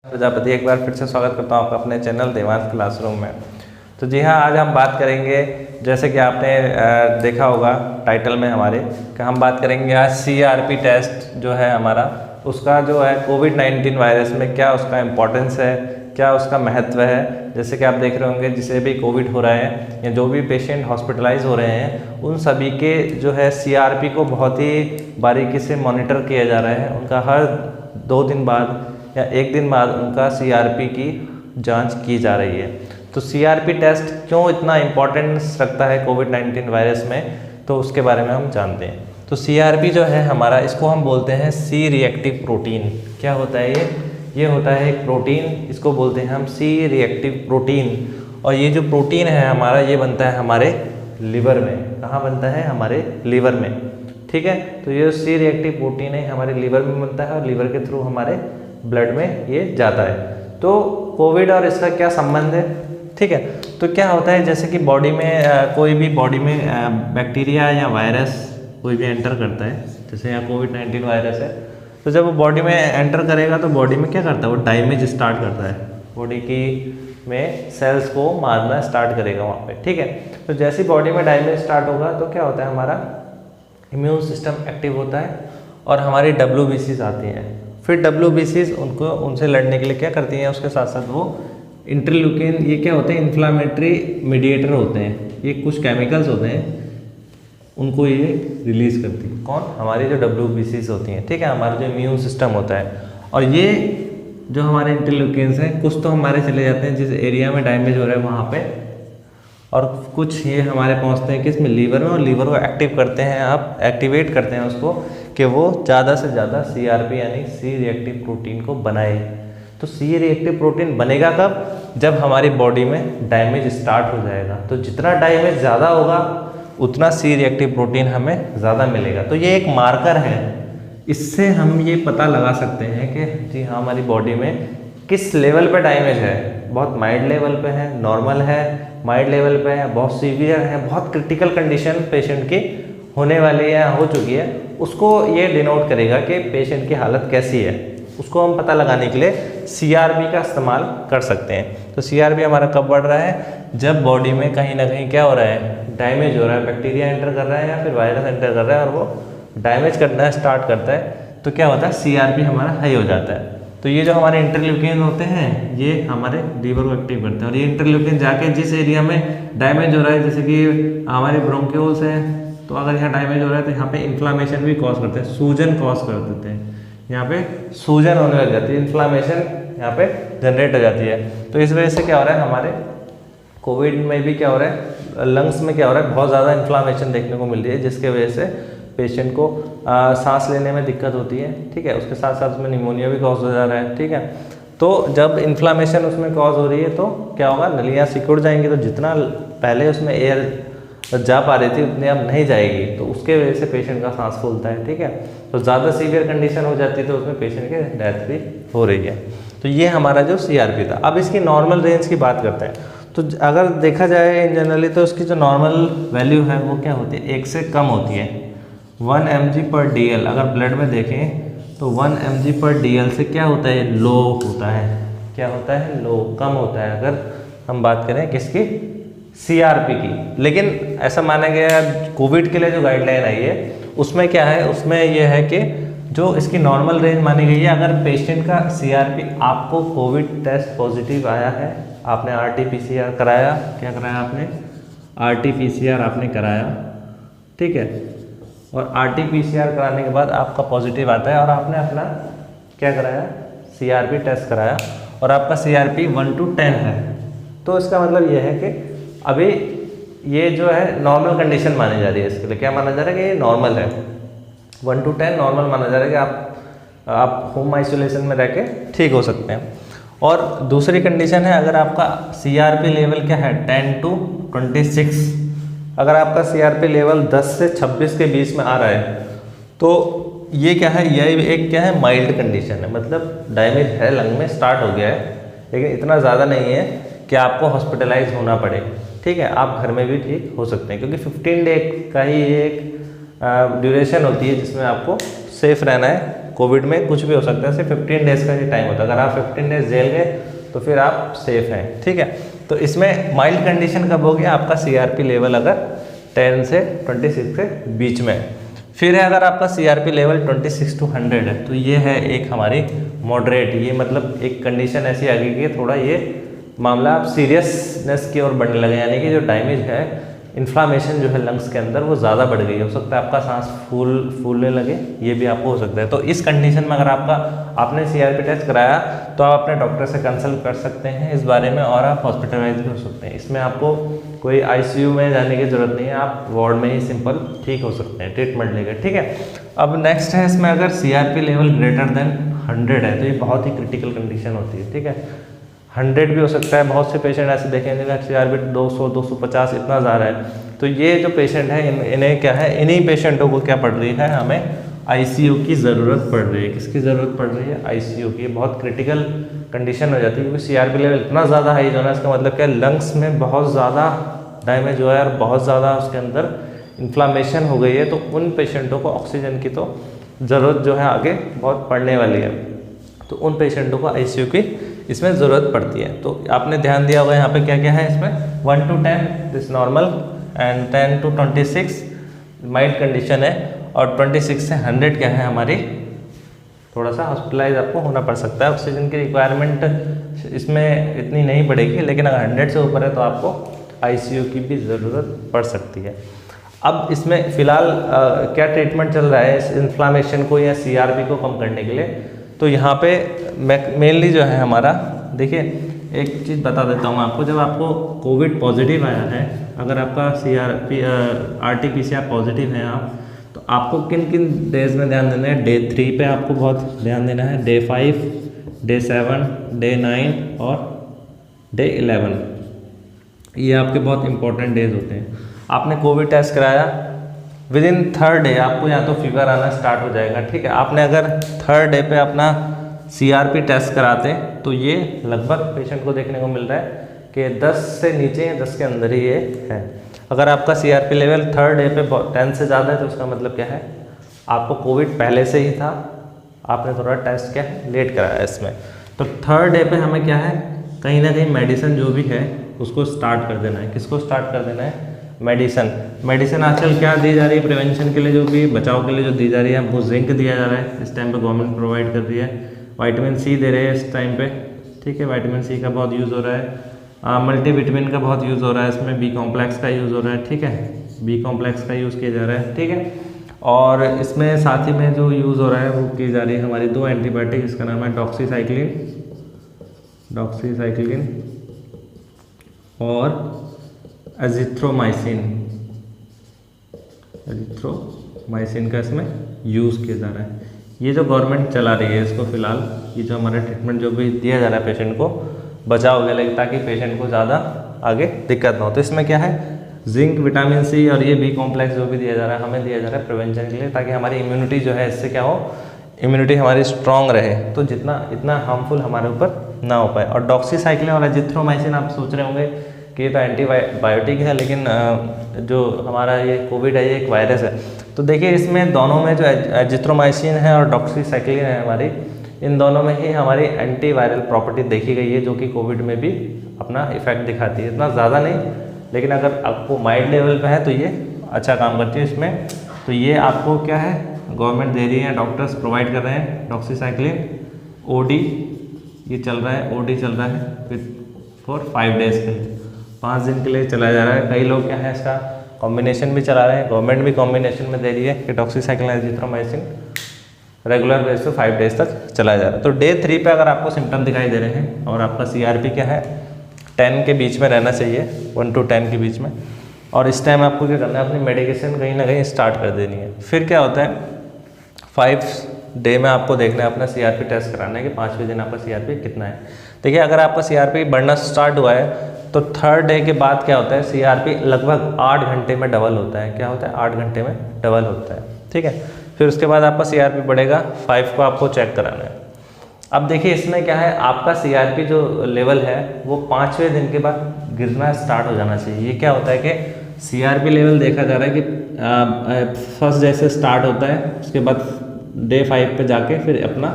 प्रजापति एक बार फिर से स्वागत करता हूँ आपका अपने चैनल देवांश क्लासरूम में। तो जी हाँ, आज हम बात करेंगे, जैसे कि आपने देखा होगा टाइटल में हमारे कि हम बात करेंगे आज CRP टेस्ट जो है हमारा, उसका जो है कोविड-19 वायरस में क्या उसका इम्पोर्टेंस है, क्या उसका महत्व है। जैसे कि आप देख रहे होंगे जिसे भी कोविड हो रहा है या जो भी पेशेंट हॉस्पिटलाइज हो रहे हैं, उन सभी के जो है CRP को बहुत ही बारीकी से मॉनिटर किया जा रहा है। उनका हर 2 दिन बाद या 1 दिन बाद उनका CRP की जांच की जा रही है। तो CRP टेस्ट क्यों इतना इम्पोर्टेंस रखता है कोविड-19 वायरस में, तो उसके बारे में हम जानते हैं। तो CRP जो है हमारा, इसको हम बोलते हैं C रिएक्टिव प्रोटीन। क्या होता है ये होता है एक प्रोटीन, इसको बोलते हैं हम C रिएक्टिव प्रोटीन। और ये जो प्रोटीन है हमारा, ये बनता है हमारे लिवर में। कहाँ बनता है? हमारे लिवर में। ठीक है, तो ये C रिएक्टिव प्रोटीन है हमारे लिवर में बनता है और लिवर के थ्रू हमारे ब्लड में ये जाता है। तो कोविड और इसका क्या संबंध है? ठीक है, तो क्या होता है, जैसे कि बॉडी में कोई भी बॉडी में बैक्टीरिया या वायरस कोई भी एंटर करता है, जैसे यहाँ कोविड-19 वायरस है, तो जब वो बॉडी में एंटर करेगा तो बॉडी में क्या करता है, वो डैमेज स्टार्ट करता है, बॉडी की में सेल्स को मारना स्टार्ट करेगा वहाँ पे। ठीक है, तो जैसे बॉडी में डैमेज स्टार्ट होगा तो क्या होता है, हमारा इम्यून सिस्टम एक्टिव होता है और हमारी WBCs आती हैं। फिर WBCs उनसे लड़ने के लिए क्या करती हैं, उसके साथ साथ वो इंटरल्यूकिन, ये क्या होते हैं, इन्फ्लामेटरी मीडिएटर होते हैं, ये कुछ केमिकल्स होते हैं, उनको ये रिलीज करती है। कौन? हमारी जो WBCs होती हैं। ठीक है, हमारा जो इम्यून सिस्टम होता है। और ये जो हमारे इंटरल्यूकिन्स हैं, कुछ तो हमारे चले जाते हैं जिस एरिया में डैमेज हो रहा है वहाँ पे, और कुछ ये हमारे पहुँचते हैं किस में, लीवर में, और लीवर को एक्टिव करते हैं, आप एक्टिवेट करते हैं उसको कि वो ज़्यादा से ज़्यादा CRP यानी C रिएक्टिव प्रोटीन को बनाए। तो C रिएक्टिव प्रोटीन बनेगा कब? जब हमारी बॉडी में डैमेज स्टार्ट हो जाएगा। तो जितना डैमेज ज़्यादा होगा उतना C रिएक्टिव प्रोटीन हमें ज़्यादा मिलेगा। तो ये एक मार्कर है, इससे हम ये पता लगा सकते हैं कि जी हाँ, हमारी बॉडी में किस लेवल पे डैमेज है। बहुत माइल्ड लेवल पे है, नॉर्मल है, माइल्ड लेवल पे है, बहुत सीवियर है, बहुत क्रिटिकल कंडीशन पेशेंट की होने वाली है या हो चुकी है, उसको ये डिनोट करेगा कि पेशेंट की हालत कैसी है। उसको हम पता लगाने के लिए CRP का इस्तेमाल कर सकते हैं। तो CRP हमारा कब बढ़ रहा है? जब बॉडी में कहीं ना कहीं क्या हो रहा है, डैमेज हो रहा है, बैक्टीरिया एंटर कर रहा है या फिर वायरस एंटर कर रहा है और वो डैमेज करना स्टार्ट करता है, तो क्या होता है, CRP हमारा हाई हो जाता है। तो ये जो हमारे इंटरल्यूकिन होते हैं, ये हमारे लीवर को एक्टिव करते हैं, और ये इंटरल्यूकिन जाके जिस एरिया में डैमेज हो रहा है, जैसे कि हमारे ब्रोंक्यूल्स हैं, तो अगर यहाँ डैमेज हो रहा है तो यहाँ पे इन्फ्लामेशन भी कॉज करते हैं, सूजन कॉज कर देते हैं, यहाँ पे सूजन होने लग जाती है, इन्फ्लामेशन यहाँ पे जनरेट हो जाती है। तो इस वजह से क्या हो रहा है, हमारे कोविड में भी क्या हो रहा है, लंग्स में क्या हो रहा है, बहुत ज़्यादा इन्फ्लामेशन देखने को मिल रही है, जिसके वजह से पेशेंट को सांस लेने में दिक्कत होती है। ठीक है, उसके साथ साथ उसमें निमोनिया भी कॉज हो जा रहा है। ठीक है, तो जब इन्फ्लामेशन उसमें कॉज हो रही है तो क्या होगा, नलियाँ सिकुड़ जाएंगी, तो जितना पहले उसमें एयर जा पा रही थी उतनी अब नहीं जाएगी, तो उसके वजह से पेशेंट का सांस फूलता है। ठीक है, तो ज़्यादा सीवियर कंडीशन हो जाती है तो उसमें पेशेंट की डेथ भी हो रही है। तो ये हमारा जो CRP था। अब इसकी नॉर्मल रेंज की बात करते हैं। तो अगर देखा जाए इन जनरली, तो उसकी जो नॉर्मल वैल्यू है वो क्या होती है, 1 से कम होती है। 1 mg/dl अगर ब्लड में देखें तो 1 mg/dl से क्या होता है, लो होता है। क्या होता है? लो, कम होता है। अगर हम बात करें किसकी, CRP की। लेकिन ऐसा माना गया कोविड के लिए जो गाइडलाइन आई है उसमें क्या है, उसमें यह है कि जो इसकी नॉर्मल रेंज मानी गई है, अगर पेशेंट का CRP, आपको कोविड टेस्ट पॉजिटिव आया है, आपने RT-PCR कराया, क्या कराया आपने, RT-PCR आपने कराया, ठीक है, और RT-PCR कराने के बाद आपका पॉजिटिव आता है और आपने अपना क्या कराया, CRP टेस्ट कराया और आपका CRP 1 to 10 है, तो इसका मतलब यह है कि अभी ये जो है नॉर्मल कंडीशन मानी जा रही है। इसके लिए क्या माना जा रहा है कि ये नॉर्मल है, 1 to 10 नॉर्मल माना जा रहा है कि आप होम आइसोलेशन में रह के ठीक हो सकते हैं। और दूसरी कंडीशन है, अगर आपका CRP लेवल क्या है, 10 to 26, अगर आपका CRP लेवल 10 से 26 के बीच में आ रहा है तो ये क्या है, यह एक क्या है, माइल्ड कंडीशन है। मतलब डैमेज है, लंग में स्टार्ट हो गया है, लेकिन इतना ज़्यादा नहीं है कि आपको हॉस्पिटलाइज होना पड़े। ठीक है, आप घर में भी ठीक हो सकते हैं, क्योंकि 15 डे का ही एक ड्यूरेशन होती है जिसमें आपको सेफ रहना है कोविड में कुछ भी हो सकता है, सिर्फ 15 डेज़ का ही टाइम होता है। अगर आप 15 डेज़ जेल गए तो फिर आप सेफ हैं, ठीक है। तो इसमें माइल्ड कंडीशन कब हो गया आपका CRP लेवल अगर 10 से 26 के बीच में। फिर है अगर आपका CRP लेवल 26 to 100 है तो ये है एक हमारी मॉडरेट, ये मतलब एक कंडीशन ऐसी आ गई कि थोड़ा ये मामला आप सीरियसनेस की ओर बढ़ने लगे, यानी कि जो डैमेज है, इन्फ्लामेशन जो है लंग्स के अंदर वो ज़्यादा बढ़ गई। हो सकता है आपका सांस फूलने लगे, ये भी आपको हो सकता है। तो इस कंडीशन में अगर आपने CRP टेस्ट कराया तो आप अपने डॉक्टर से कंसल्ट कर सकते हैं इस बारे में, और आप हॉस्पिटलाइज भी हो सकते हैं। इसमें आपको कोई ICU में जाने की ज़रूरत नहीं है, आप वार्ड में ही सिंपल ठीक हो सकते हैं ट्रीटमेंट लेकर, ठीक है। अब नेक्स्ट है इसमें अगर CRP लेवल ग्रेटर देन 100 है तो ये बहुत ही क्रिटिकल कंडीशन होती है, ठीक है। 100 भी हो सकता है, बहुत से पेशेंट ऐसे देखेंगे CRP 200 250 इतना ज़्यादा है। तो ये जो पेशेंट है इन्हें क्या है, इन्हीं पेशेंटों को क्या पड़ रही है, हमें ICU की ज़रूरत पड़ रही है। किसकी ज़रूरत पड़ रही है? ICU की। बहुत क्रिटिकल कंडीशन हो जाती है क्योंकि CRP लेवल इतना ज़्यादा हाई होना, इसका मतलब क्या, लंग्स में बहुत ज़्यादा डैमेज हुआ है और बहुत ज़्यादा उसके अंदर इन्फ्लामेशन हो गई है। तो उन पेशेंटों को ऑक्सीजन की तो ज़रूरत जो है आगे बहुत पड़ने वाली है, तो उन पेशेंटों को ICU की इसमें ज़रूरत पड़ती है। तो आपने ध्यान दिया होगा यहाँ पे क्या क्या है इसमें, 1 to 10 this normal and 10 to 26 mild condition है, और 26 से 100 क्या है हमारी, थोड़ा सा हॉस्पिटलाइज आपको होना पड़ सकता है। ऑक्सीजन की रिक्वायरमेंट इसमें इतनी नहीं पड़ेगी, लेकिन अगर 100 से ऊपर है तो आपको ICU की भी ज़रूरत पड़ सकती है। अब इसमें फ़िलहाल क्या ट्रीटमेंट चल रहा है इस इन्फ्लामेशन को या CRP को कम करने के लिए, तो यहाँ पे मेनली जो है हमारा, देखिए एक चीज़ बता देता हूँ आपको, जब आपको कोविड पॉजिटिव आया है, अगर आपका RT-PCR पॉजिटिव है आप, तो आपको किन किन डेज़ में ध्यान देना है। डे 3 पे आपको बहुत ध्यान देना है, डे 5, डे 7, डे 9 और डे 11, ये आपके बहुत इंपॉर्टेंट डेज होते हैं। आपने कोविड टेस्ट कराया, विदिन 3rd डे आपको या तो फीवर आना स्टार्ट हो जाएगा, ठीक है। आपने अगर 3rd डे पे अपना CRP टेस्ट कराते तो ये लगभग पेशेंट को देखने को मिल रहा है कि 10 से नीचे या 10 के अंदर ही ये है। अगर आपका CRP लेवल 3rd डे पे 10 से ज़्यादा है तो इसका मतलब क्या है, आपको कोविड पहले से ही था, आपने थोड़ा टेस्ट क्या है लेट कराया इसमें। तो 3rd डे पे हमें क्या है, कहीं ना कहीं मेडिसिन जो भी है उसको स्टार्ट कर देना है। किसको स्टार्ट कर देना है? मेडिसिन आजकल क्या दी जा रही है प्रिवेंशन के लिए, जो भी बचाव के लिए जो दी जा रही है, हमको जिंक दिया जा रहा है इस टाइम पे, गवर्नमेंट प्रोवाइड कर रही है। विटामिन C दे रहे हैं इस टाइम पे, ठीक है। विटामिन C का बहुत यूज़ हो रहा है, मल्टीविटामिन का बहुत यूज़ हो रहा है, इसमें B कॉम्प्लेक्स का यूज़ हो रहा है, ठीक है। B कॉम्प्लेक्स का यूज़ किया जा रहा है, ठीक है। और इसमें साथ ही में जो यूज़ हो रहा है वो की जा रही है हमारी 2 एंटीबायोटिक, इसका नाम है डॉक्सीसाइक्लिन और एजिथ्रोमाइसिन का इसमें यूज़ किया जा रहा है। ये जो गवर्नमेंट चला रही है इसको फ़िलहाल, ये जो हमारा ट्रीटमेंट जो भी दिया जा रहा है पेशेंट को, बचाव के लिए, ताकि पेशेंट को ज़्यादा आगे दिक्कत ना हो। तो इसमें क्या है, जिंक, विटामिन C और ये B कॉम्प्लेक्स जो भी दिया जा रहा है, हमें दिया जा रहा है प्रिवेंशन के लिए, ताकि हमारी इम्यूनिटी जो है इससे क्या हो, इम्यूनिटी हमारी स्ट्रॉन्ग रहे, तो इतना हार्मफुल हमारे ऊपर ना हो पाए। और डॉक्सीसाइक्लिन और एजिथ्रोमाइसिन, आप सोच रहे होंगे कि ये तो एंटीबायोटिक है, लेकिन जो हमारा ये कोविड है ये एक वायरस है। तो देखिए इसमें दोनों में जो एजिथ्रोमाइसिन है और डॉक्सीसाइक्लिन है हमारी, इन दोनों में ही हमारी एंटीवायरल प्रॉपर्टी देखी गई है, जो कि कोविड में भी अपना इफेक्ट दिखाती है। इतना ज़्यादा नहीं, लेकिन अगर आपको माइल्ड लेवल पे है तो ये अच्छा काम करती है इसमें। तो ये आपको क्या है, गवर्नमेंट दे रही है, डॉक्टर्स प्रोवाइड कर रहे हैं। डॉक्सीसाइक्लिन OD ये चल रहा है, OD चल रहा है फॉर 5 डेज़ के लिए, 5 दिन के लिए चलाया जा रहा है। कई लोग क्या है इसका कॉम्बिनेशन भी चला रहे हैं, गवर्नमेंट भी कॉम्बिनेशन में दे रही है कि डॉक्सीसाइक्लिन एजिथ्रोमाइसिन रेगुलर बेस पे 5 डेज़ तक चलाया जा रहा है। तो डे 3 पे अगर आपको सिम्टम दिखाई दे रहे हैं और आपका CRP क्या है 10 के बीच में रहना चाहिए, 1 to 10 के बीच में, और इस टाइम आपको क्या करना है, अपनी मेडिकेशन कहीं ना कहीं स्टार्ट कर देनी है। फिर क्या होता है, 5 डे में आपको देखना है, अपना CRP टेस्ट कराना है कि 5वें दिन आपका CRP कितना है। देखिए अगर आपका CRP बढ़ना स्टार्ट हुआ है तो 3rd डे के बाद क्या होता है, CRP लगभग 8 घंटे में डबल होता है। क्या होता है, 8 घंटे में डबल होता है, ठीक है। फिर उसके बाद आपका CRP बढ़ेगा, 5 को आपको चेक कराना है। अब देखिए इसमें क्या है, आपका CRP जो लेवल है वो 5वें दिन के बाद गिरना स्टार्ट हो जाना चाहिए। ये क्या होता है कि CRP लेवल देखा जा रहा है कि फर्स्ट डे से स्टार्ट होता है, उसके बाद डे 5 पे जाके फिर अपना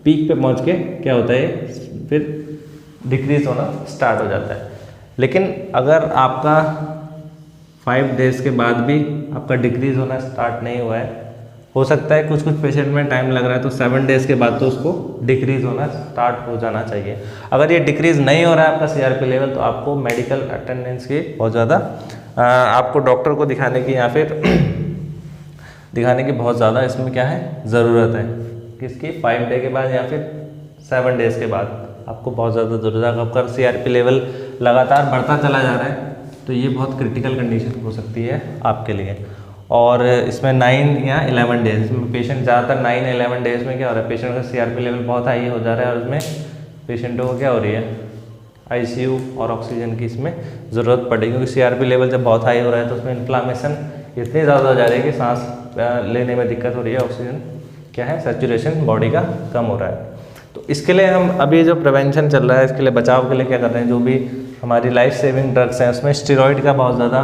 पीक पे पहुंच के क्या होता है, फिर डिक्रीज होना स्टार्ट हो जाता है। लेकिन अगर आपका 5 डेज़ के बाद भी आपका डिक्रीज होना स्टार्ट नहीं हुआ है, हो सकता है कुछ कुछ पेशेंट में टाइम लग रहा है, तो 7 डेज़ के बाद तो उसको डिक्रीज होना स्टार्ट हो जाना चाहिए। अगर ये डिक्रीज नहीं हो रहा है आपका CRP लेवल, तो आपको मेडिकल अटेंडेंस की बहुत ज़्यादा आपको डॉक्टर को दिखाने की या फिर दिखाने की बहुत ज़्यादा इसमें क्या है ज़रूरत है। किसकी? 5 डे के बाद या फिर 7 डेज़ के बाद आपको बहुत ज़्यादा ज़रूरत है। आपका CRP लेवल लगातार बढ़ता चला जा रहा है तो ये बहुत क्रिटिकल कंडीशन हो सकती है आपके लिए। और इसमें 9 या 11 डेज, इसमें पेशेंट ज़्यादातर 9-11 डेज़ में क्या हो रहा है, पेशेंट का CRP लेवल बहुत हाई हो जा रहा है और उसमें पेशेंटों को क्या हो रही है, ICU और ऑक्सीजन की इसमें ज़रूरत पड़ेगी। क्योंकि CRP लेवल जब बहुत हाई हो रहा है तो उसमें इन्फ्लामेशन इतनी ज़्यादा हो जा रही है कि सांस लेने में दिक्कत हो रही है, ऑक्सीजन क्या है सैचुरेशन बॉडी का कम हो रहा है। तो इसके लिए हम अभी जो प्रिवेंशन चल रहा है, इसके लिए बचाव के लिए क्या कर रहे हैं, जो भी हमारी लाइफ सेविंग ड्रग्स हैं उसमें स्टेरॉइड का बहुत ज़्यादा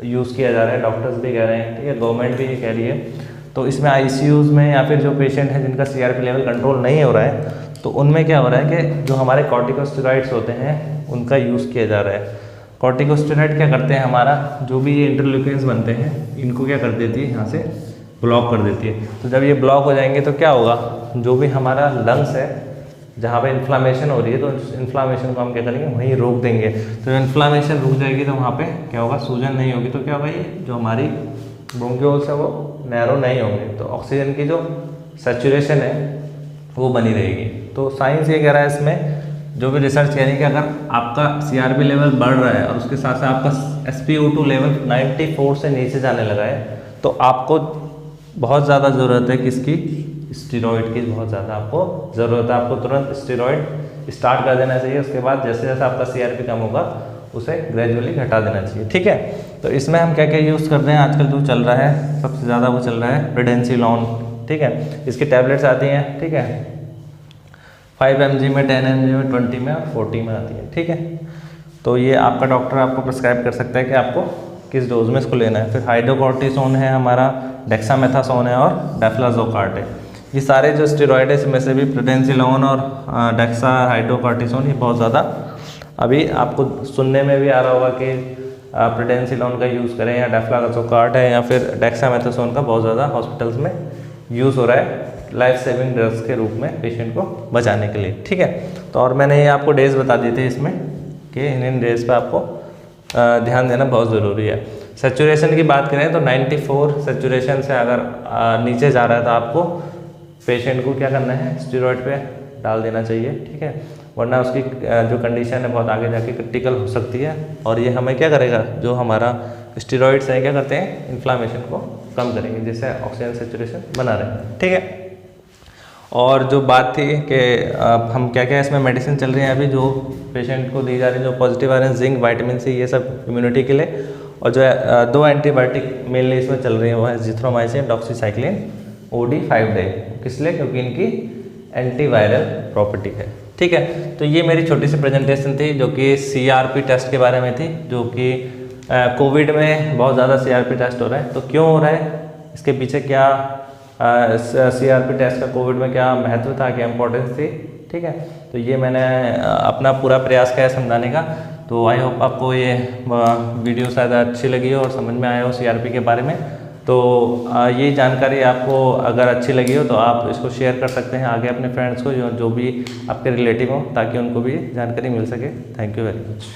यूज़ किया जा रहा है, डॉक्टर्स भी कह रहे हैं, ठीक है, गवर्नमेंट भी ये कह रही है। तो इसमें ICUs में या फिर जो पेशेंट हैं जिनका CRP लेवल कंट्रोल नहीं हो रहा है, तो उनमें क्या हो रहा है कि जो हमारे कॉर्टिकोस्टेरॉइड्स होते हैं उनका यूज़ किया जा रहा है। कॉर्टिकोस्टेरॉइड क्या करते हैं, हमारा जो भी ये इंटरल्यूकिन्स बनते हैं इनको क्या कर देती है, यहाँ से ब्लॉक कर देती है। तो जब ये ब्लॉक हो जाएंगे तो क्या होगा, जो भी हमारा लंग्स है जहाँ पे इन्फ्लामेशन हो रही है, तो इन्फ्लामेशन को हम क्या करेंगे, वहीं रोक देंगे। तो इन्फ्लामेशन रुक जाएगी तो वहाँ पे क्या होगा, सूजन नहीं होगी, तो क्या होगा, ये जो हमारी ब्रोंक्यूल्स है वो नैरो नहीं होंगे, तो ऑक्सीजन की जो सैचुरेशन है वो बनी रहेगी। तो साइंस ये कह रहा है इसमें, जो भी रिसर्च कह रही है कि अगर आपका CRP लेवल बढ़ रहा है और उसके साथ साथ आपका SpO2 लेवल 94 से नीचे जाने लगा है, तो आपको बहुत ज़्यादा ज़रूरत है किसकी, स्टेरॉइड की बहुत ज़्यादा आपको ज़रूरत है। आपको तुरंत स्टेरॉइड स्टार्ट कर देना चाहिए। उसके बाद जैसे जैसे आपका CRP कम होगा उसे ग्रेजुअली घटा देना चाहिए, ठीक है। तो इसमें हम क्या क्या यूज़ करते हैं, आजकल जो चल रहा है सबसे ज़्यादा वो चल रहा है प्रेडेंसिलॉन, ठीक है। इसकी टैबलेट्स आती हैं, ठीक है, 5 mg में, 10 mg में, 20 में और 40 में आती है, ठीक है। तो ये आपका डॉक्टर आपको प्रिस्क्राइब कर सकता है कि आपको किस डोज में इसको लेना है। फिर हाइड्रोकॉर्टिसोन है हमारा, डेक्सामेथासोन है और डेफ्लाजोकार्ट है। ये सारे जो स्टेरॉइड है इसमें से भी प्रेडेंसिलॉन और डेक्सा हाइड्रोकॉर्टिसोन ये बहुत ज़्यादा अभी आपको सुनने में भी आ रहा होगा कि प्रेडेंसिलॉन का यूज़ करें या डेफ्लाजोकार्ट है या फिर डेक्सामेथासोन का बहुत ज़्यादा हॉस्पिटल्स में यूज़ हो रहा है लाइफ सेविंग ड्रग्स के रूप में पेशेंट को बचाने के लिए, ठीक है। तो और मैंने ये आपको डेज बता दिए थे इसमें कि इन डेज पे आपको ध्यान देना बहुत ज़रूरी है। सैचुरेशन की बात करें तो 94 सैचुरेशन से अगर नीचे जा रहा है तो आपको पेशेंट को क्या करना है, स्टेरॉइड पे डाल देना चाहिए, ठीक है, वरना उसकी जो कंडीशन है बहुत आगे जाके क्रिटिकल हो सकती है। और ये हमें क्या करेगा, जो हमारा स्टेरॉइड्स हैं क्या करते हैं, इन्फ्लामेशन को कम करेंगे, जिससे ऑक्सीजन सैचुरेशन बना रहे, ठीक है। और जो बात थी कि हम क्या क्या इसमें मेडिसिन चल रही हैं अभी जो पेशेंट को दी जा रही है, जो पॉजिटिव आ रहे हैं, जिंक, विटामिन C, ये सब इम्यूनिटी के लिए। और जो 2 एंटीबायोटिक मेनली इसमें चल रही है वो है जिथ्रोमाइसिन, डॉक्सीसाइक्लिन, OD 5 डे। किस लिए? क्योंकि इनकी एंटीवायरल प्रॉपर्टी है, ठीक है। तो ये मेरी छोटी सी प्रेजेंटेशन थी जो कि CRP टेस्ट के बारे में थी, जो कि कोविड में बहुत ज़्यादा CRP टेस्ट हो रहा है। तो क्यों हो रहा है, इसके पीछे क्या CRP टेस्ट का कोविड में क्या महत्व था, क्या इंपॉर्टेंस थी, ठीक है। तो ये मैंने अपना पूरा प्रयास किया है समझाने का। तो आई होप आपको ये वीडियो शायद अच्छी लगी हो और समझ में आया हो CRP के बारे में। तो ये जानकारी आपको अगर अच्छी लगी हो तो आप इसको शेयर कर सकते हैं आगे अपने फ्रेंड्स को, जो भी आपके रिलेटिव हो, ताकि उनको भी जानकारी मिल सके। Thank you very much.